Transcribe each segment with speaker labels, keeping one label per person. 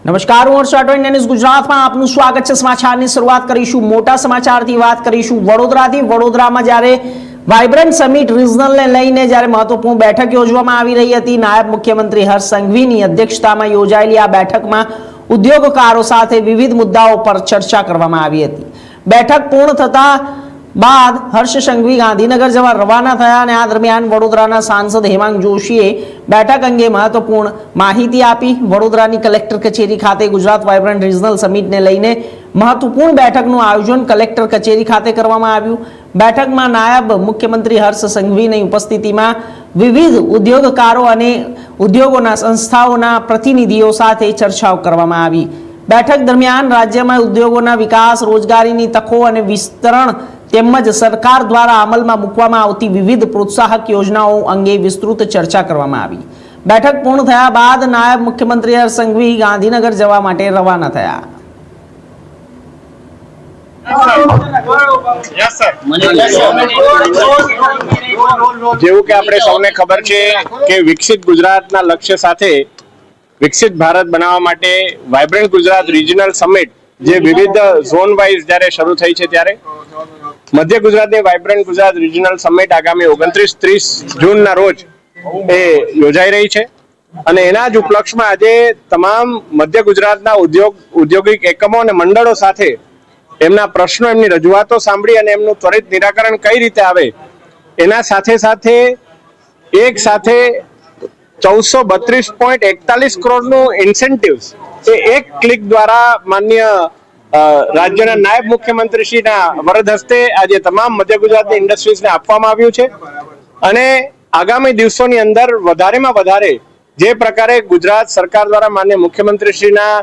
Speaker 1: નમસ્કાર, હું હર્ષ રાઠોડ, ન્યૂઝ ગુજરાતમાં આપનું સ્વાગત છે। સમાચારની શરૂઆત કરીશું મોટા સમાચારથી। વાત કરીશું વડોદરાથી। વડોદરામાં જ્યારે વાઇબ્રન્ટ સમિટ રિજનલને લઈને જ્યારે મહત્વપૂર્ણ બેઠક યોજવામાં આવી રહી હતી। નાયબ મુખ્યમંત્રી હર્ષ સંઘવીની અધ્યક્ષતામાં યોજાયેલી આ બેઠકમાં ઉદ્યોગકારો સાથે વિવિધ મુદ્દાઓ પર ચર્ચા કરવામાં આવી હતી। બેઠક પૂર્ણ થતા બાદ હર્ષ સંઘવી ગાંધીનગર જવા રવાના થયા અને આ દરમિયાન વડોદરાના સાંસદ હેમાંગ જોશીએ બેઠક અંગે મહત્વપૂર્ણ માહિતી આપી। વડોદરાની કલેક્ટર કચેરી ખાતે ગુજરાત વાઇબ્રન્ટ રિજનલ સમિટને લઈને મહત્વપૂર્ણ બેઠકનું આયોજન કલેક્ટર કચેરી ખાતે કરવામાં આવ્યું। બેઠકમાં નાયબ મુખ્યમંત્રી હર્ષ સંઘવીની ઉપસ્થિતિમાં વિવિધ ઉદ્યોગકારો અને ઉદ્યોગોના સંસ્થાઓના પ્રતિનિધિઓ સાથે ચર્ચાઓ કરવામાં આવી। બેઠક દરમિયાન રાજ્યમાં ઉદ્યોગોના વિકાસ, રોજગારીની તકો અને વિસ્તરણ તેમજ સરકાર દ્વારા અમલમાં મૂકવામાં આવતી વિવિધ પ્રોત્સાહક યોજનાઓ અંગે વિસ્તૃત ચર્ચા કરવામાં આવી। બેઠક પૂર્ણ થયા બાદ નાયબ મુખ્યમંત્રી હર્ષ સંઘવી ગાંધીનગર જવા માટે રવાના થયા।
Speaker 2: જેવું કે આપણે સૌને ખબર છે કે વિકસિત ગુજરાતના લક્ષ્ય સાથે વિકસિત ભારત બનાવવા માટે વાઇબ્રન્ટ ગુજરાત રિજનલ સમિટ જે વિવિધ ઝોન વાઇઝ જ્યારે શરૂ થઈ છે ત્યારે મધ્ય ગુજરાતની વાઇબ્રન્ટ ગુજરાત રિજનલ સમિટ આગામી 29-30 જૂનના રોજ એ યોજાઈ રહી છે અને એના જ ઉપલક્ષમાં આજે તમામ મધ્ય ગુજરાતના ઔદ્યોગિક એકમો અને મંડળો સાથે એમના પ્રશ્નો, એમની રજૂઆતો સાંભળી અને એમનું ત્વરિત નિરાકરણ કઈ રીતે આવે એના સાથે સાથે એક સાથે 1432.41 કરોડનું ઇન્સેન્ટિવ્સ એ એક ક્લિક દ્વારા માન્ય રાજ્યના નાયબ મુખ્યમંત્રીશ્રીના વરદ હસ્તે આજે તમામ મધ્ય ગુજરાતની ઇન્ડસ્ટ્રીઝને આપવામાં આવ્યું છે અને આગામી દિવસોની અંદર વધારેમાં વધારે જે પ્રકારે ગુજરાત સરકાર દ્વારા માન્ય મુખ્યમંત્રીશ્રીના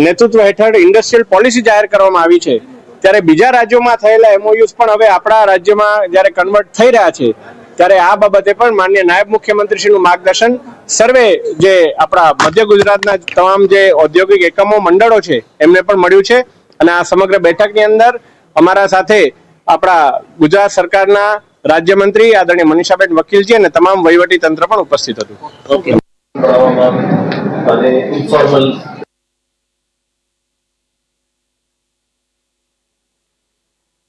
Speaker 2: નેતૃત્વ હેઠળ ઇન્ડસ્ટ્રીયલ પોલિસી જાહેર કરવામાં આવી છે ત્યારે બીજા રાજ્યોમાં થયેલા એમઓયુઝ પણ હવે આપણા રાજ્યમાં જ્યારે કન્વર્ટ થઈ રહ્યા છે ત્યારે આ બાબતે પણ માન્ય નાયબ મુખ્યમંત્રીશ્રીનું માર્ગદર્શન સર્વે જે આપણા મધ્ય ગુજરાતના તમામ જે ઔદ્યોગિક એકમો મંડળો છે એમને પણ મળ્યું છે અને આ સમગ્ર બેઠકની અંદર અમારા સાથે આપણા ગુજરાત સરકારના રાજ્યમંત્રી આદરણીય મનીષાબેન વકીલજી અને તમામ વહીવટી તંત્ર પણ ઉપસ્થિત હતું।